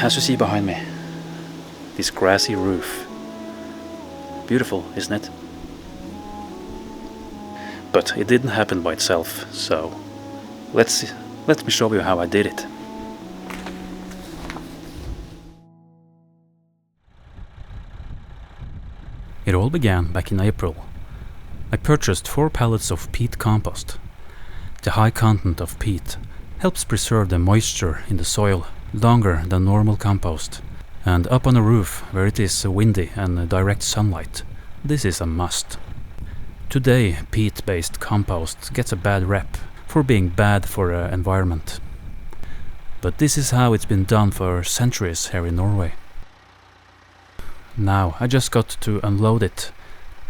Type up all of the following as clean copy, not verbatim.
as you see behind me, this grassy roof. Beautiful, isn't it? But it didn't happen by itself, so let me show you how I did it. It all began back in April. I purchased 4 pallets of peat compost. The high content of peat helps preserve the moisture in the soil longer than normal compost. And up on a roof where it is windy and direct sunlight, this is a must. Today, peat-based compost gets a bad rep for being bad for the environment. But this is how it's been done for centuries here in Norway. Now I just got to unload it,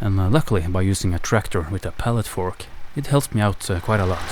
and luckily by using a tractor with a pallet fork, it helped me out quite a lot.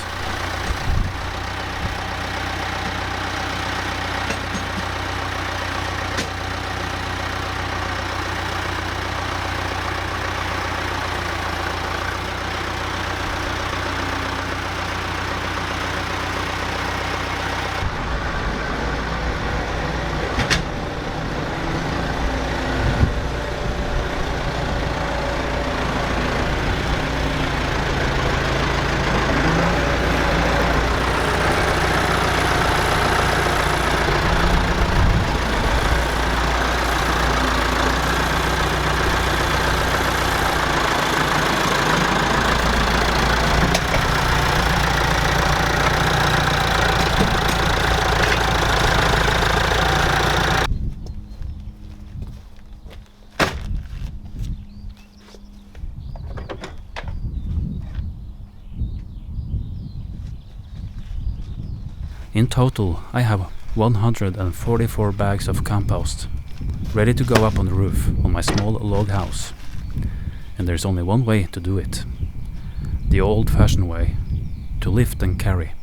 In total, I have 144 bags of compost, ready to go up on the roof on my small log house. And there's only one way to do it. The old-fashioned way, to lift and carry.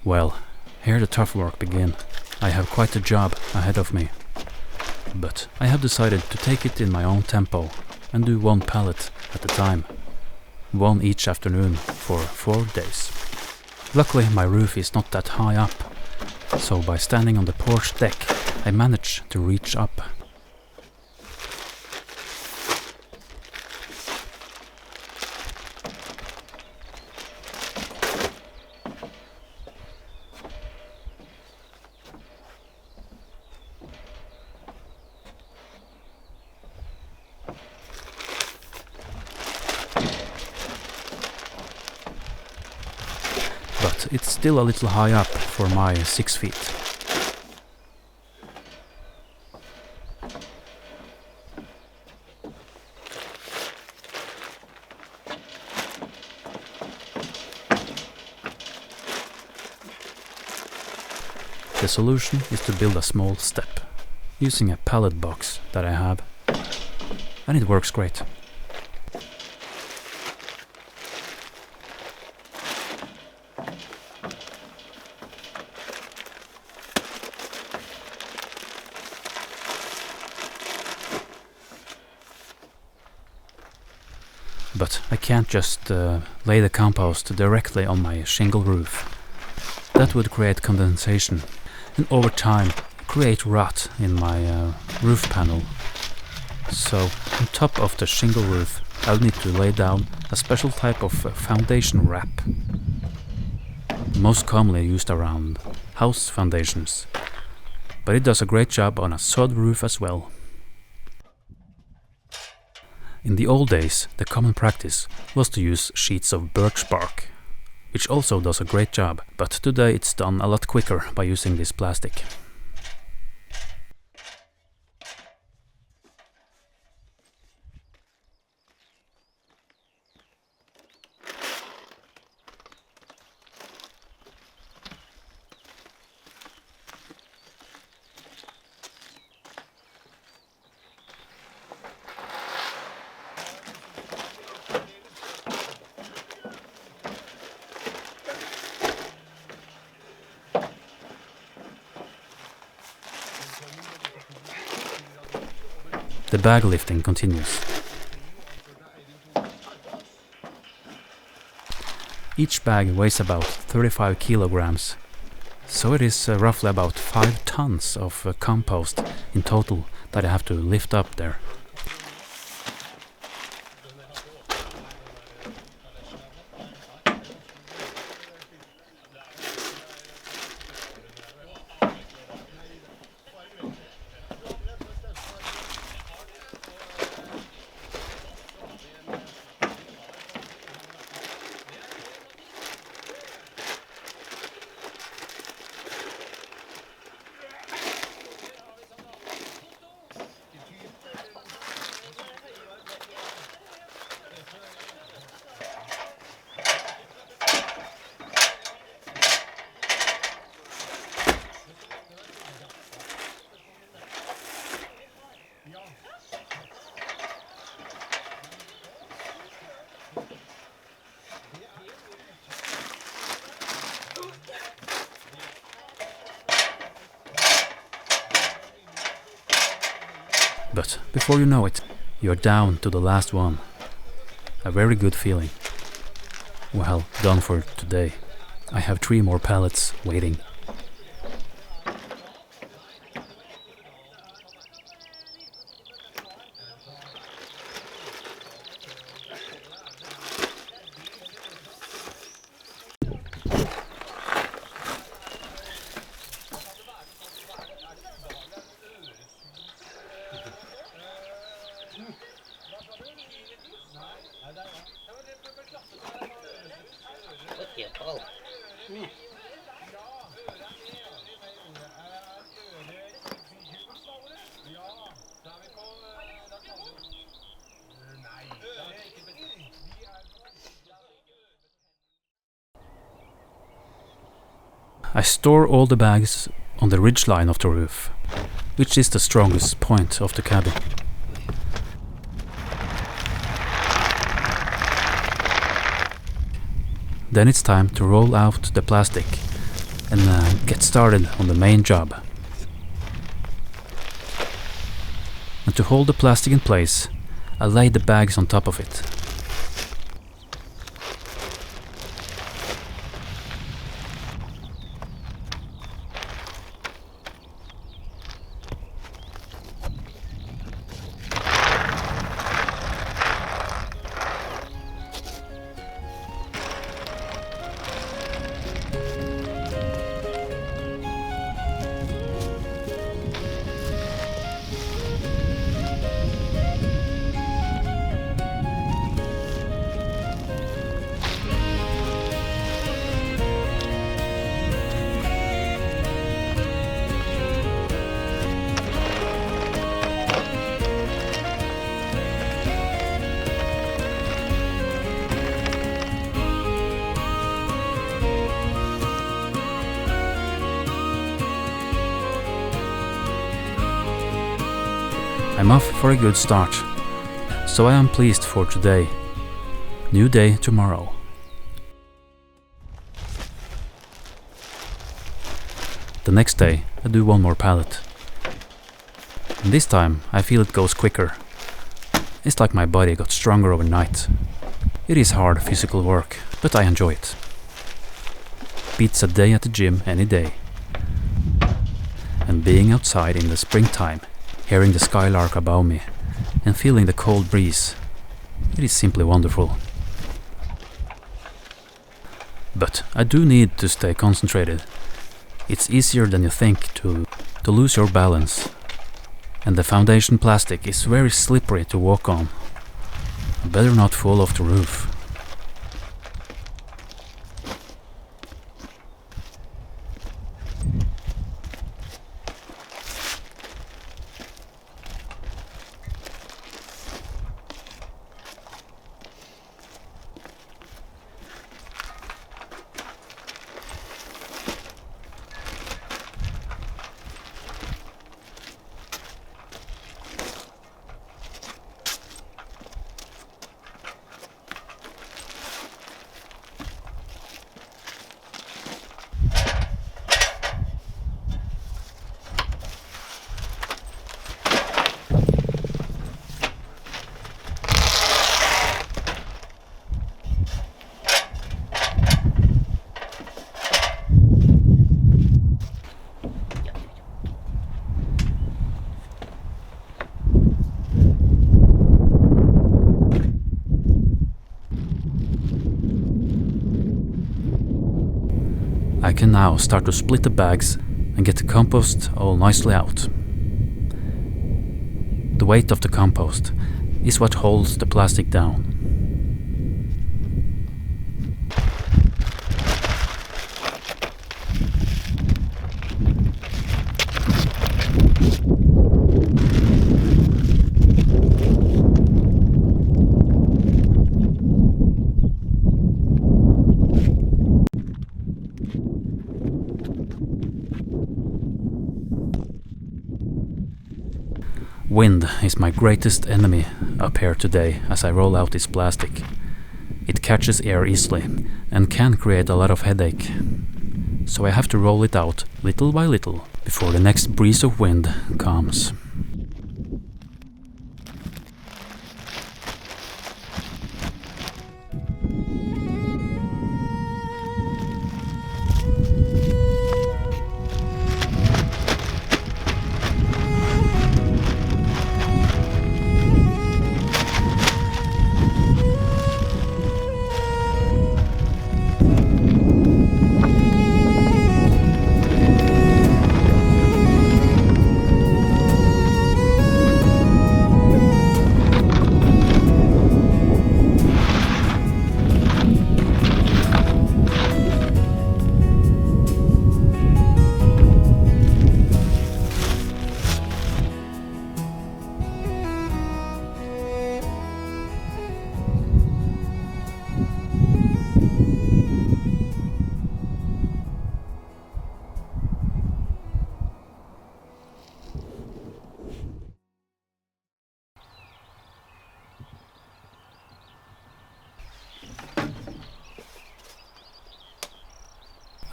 Well, here the tough work began. I have quite a job ahead of me. But I have decided to take it in my own tempo and do 1 pallet at a time. 1 each afternoon for 4 days. Luckily my roof is not that high up, so by standing on the porch deck I manage to reach up. But it's still a little high up for my 6 feet. The solution is to build a small step, using a pallet box that I have, and it works great. But I can't just lay the compost directly on my shingle roof. That would create condensation and over time create rot in my roof panel. So on top of the shingle roof I'll need to lay down a special type of foundation wrap, most commonly used around house foundations, but it does a great job on a sod roof as well. In the old days, the common practice was to use sheets of birch bark, which also does a great job, but today it's done a lot quicker by using this plastic. The bag lifting continues. Each bag weighs about 35 kilograms, so it is roughly about 5 tons of compost in total that I have to lift up there. But before you know it, you're down to the last one. A very good feeling. Well, done for today. I have 3 more pallets waiting. I store all the bags on the ridgeline of the roof, which is the strongest point of the cabin. Then it's time to roll out the plastic and get started on the main job. And to hold the plastic in place, I lay the bags on top of it. I'm off for a good start, so I am pleased for today. New day tomorrow. The next day I do 1 more pallet. And this time I feel it goes quicker. It's like my body got stronger overnight. It is hard physical work, but I enjoy it. Beats a day at the gym any day. And being outside in the springtime, hearing the skylark above me and feeling the cold breeze, it is simply wonderful. But I do need to stay concentrated. It's easier than you think to lose your balance, and the foundation plastic is very slippery to walk on. I better not fall off the roof. I can now start to split the bags and get the compost all nicely out. The weight of the compost is what holds the plastic down. Wind is my greatest enemy up here today as I roll out this plastic. It catches air easily and can create a lot of headache. So I have to roll it out little by little before the next breeze of wind comes.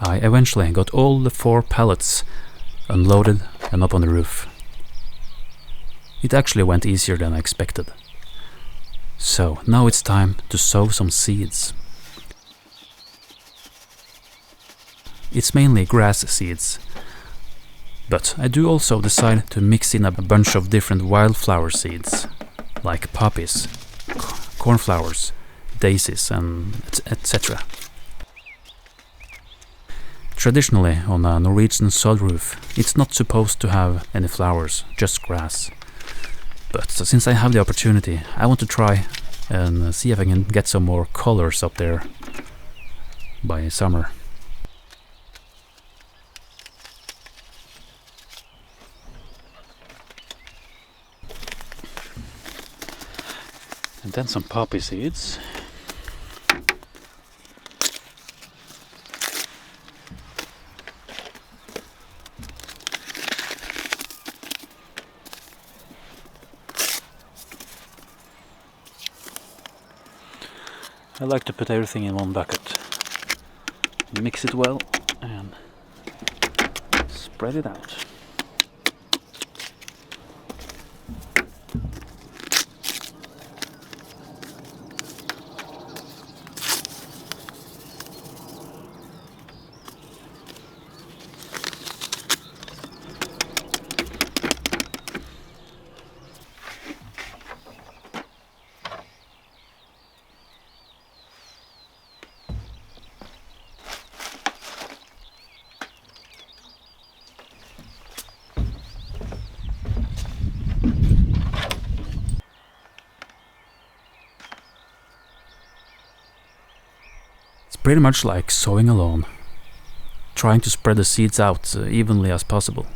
I eventually got all the 4 pallets unloaded and up on the roof. It actually went easier than I expected. So now it's time to sow some seeds. It's mainly grass seeds, but I do also decide to mix in a bunch of different wildflower seeds, like poppies, cornflowers, daisies and etc. Traditionally, on a Norwegian sod roof, it's not supposed to have any flowers, just grass. But since I have the opportunity, I want to try and see if I can get some more colors up there by summer. And then some poppy seeds. I like to put everything in one bucket, mix it well and spread it out. pretty much like sowing alone, trying to spread the seeds out evenly as possible.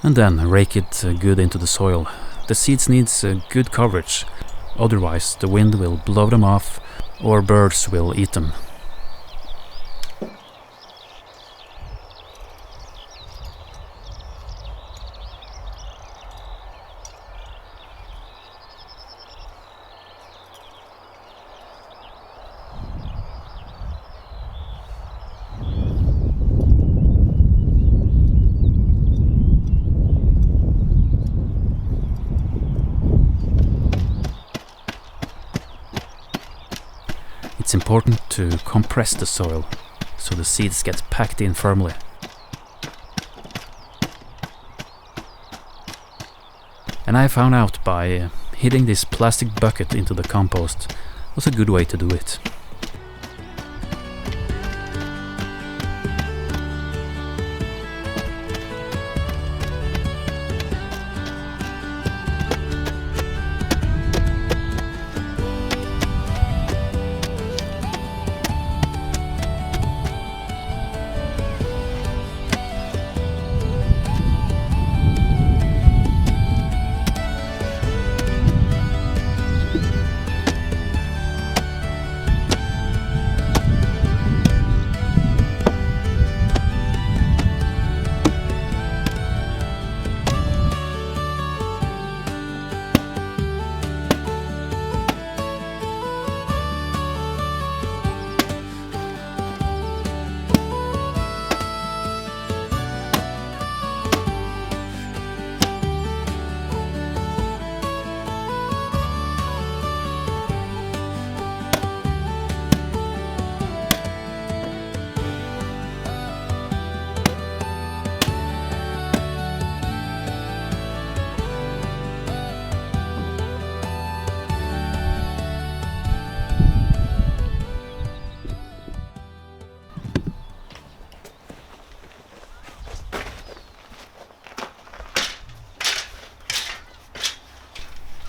And then rake it good into the soil. The seeds needs good coverage, otherwise the wind will blow them off or birds will eat them. It's important to compress the soil so the seeds get packed in firmly. And I found out by hitting this plastic bucket into the compost was a good way to do it.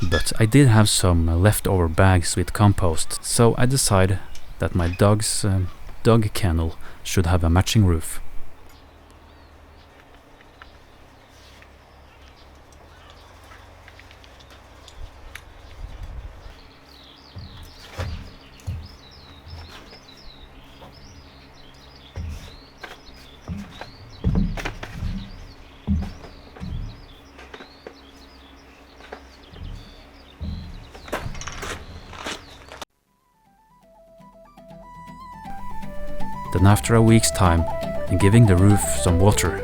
But I did have some leftover bags with compost, so I decided that my dog's dog kennel should have a matching roof. Then after a week's time and giving the roof some water,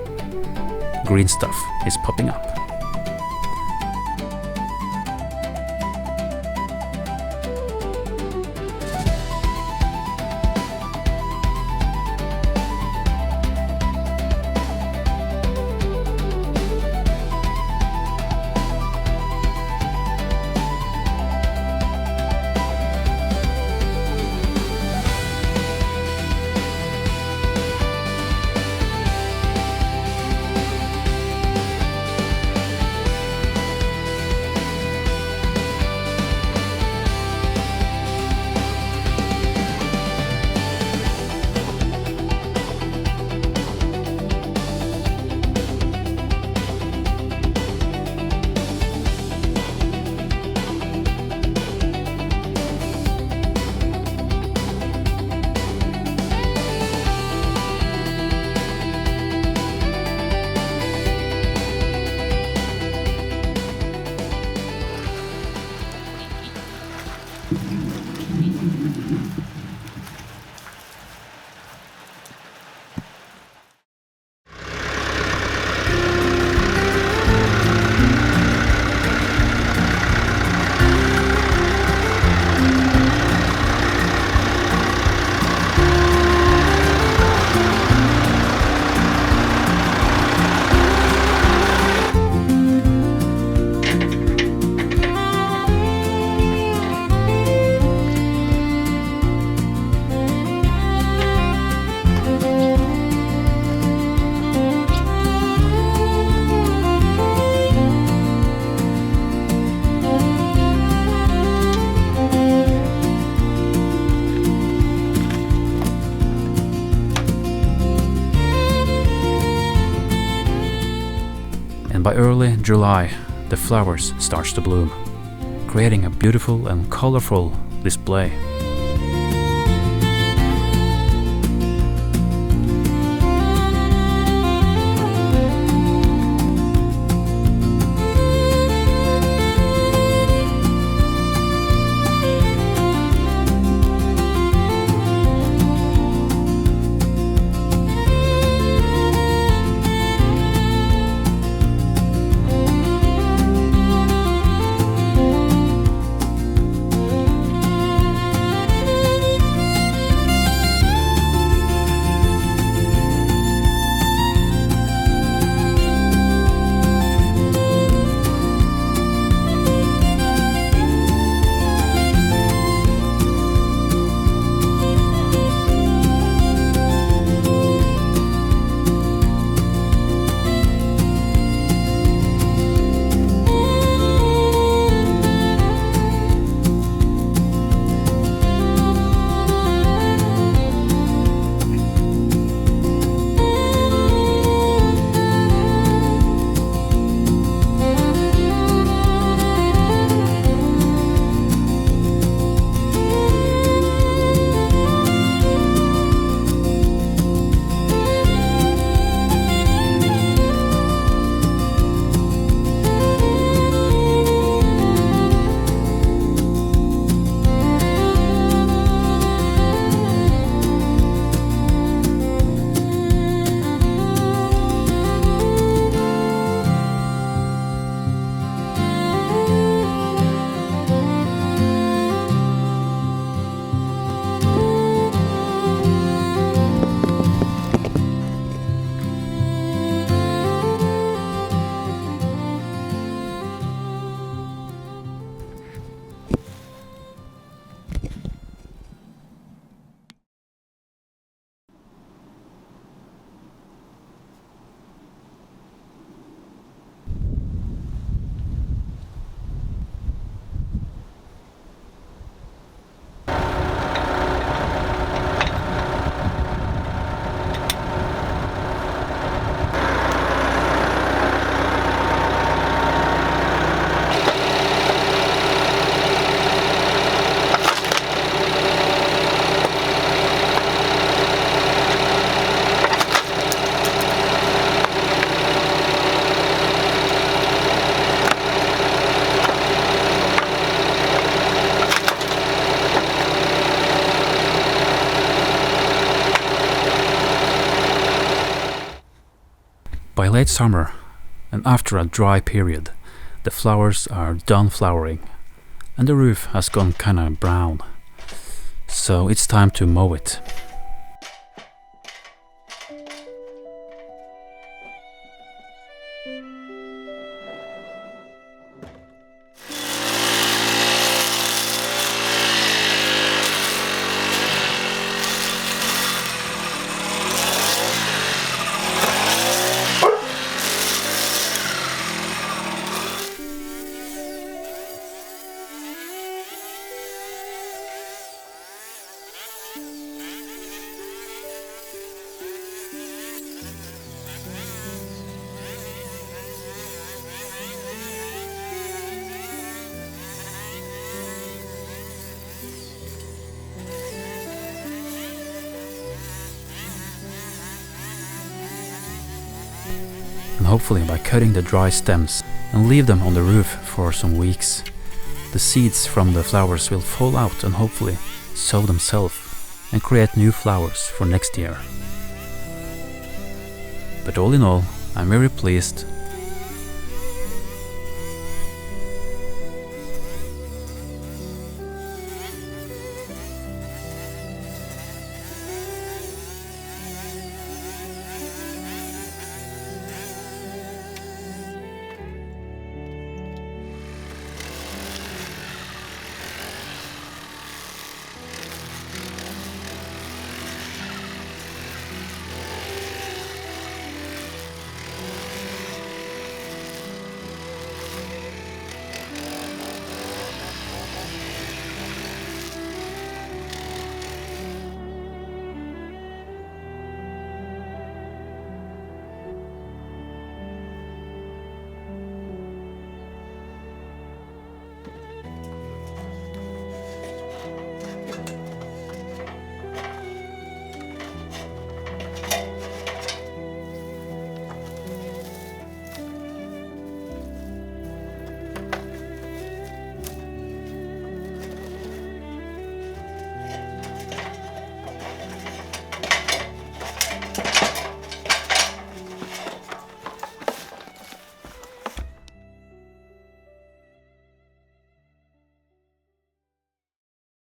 green stuff is popping up. and by early July the flowers starts to bloom, creating a beautiful and colorful display. By late summer, and after a dry period, the flowers are done flowering, and the roof has gone kinda brown, so it's time to mow it. And hopefully by cutting the dry stems and leave them on the roof for some weeks, the seeds from the flowers will fall out and hopefully sow themselves and create new flowers for next year. But all in all, I'm very pleased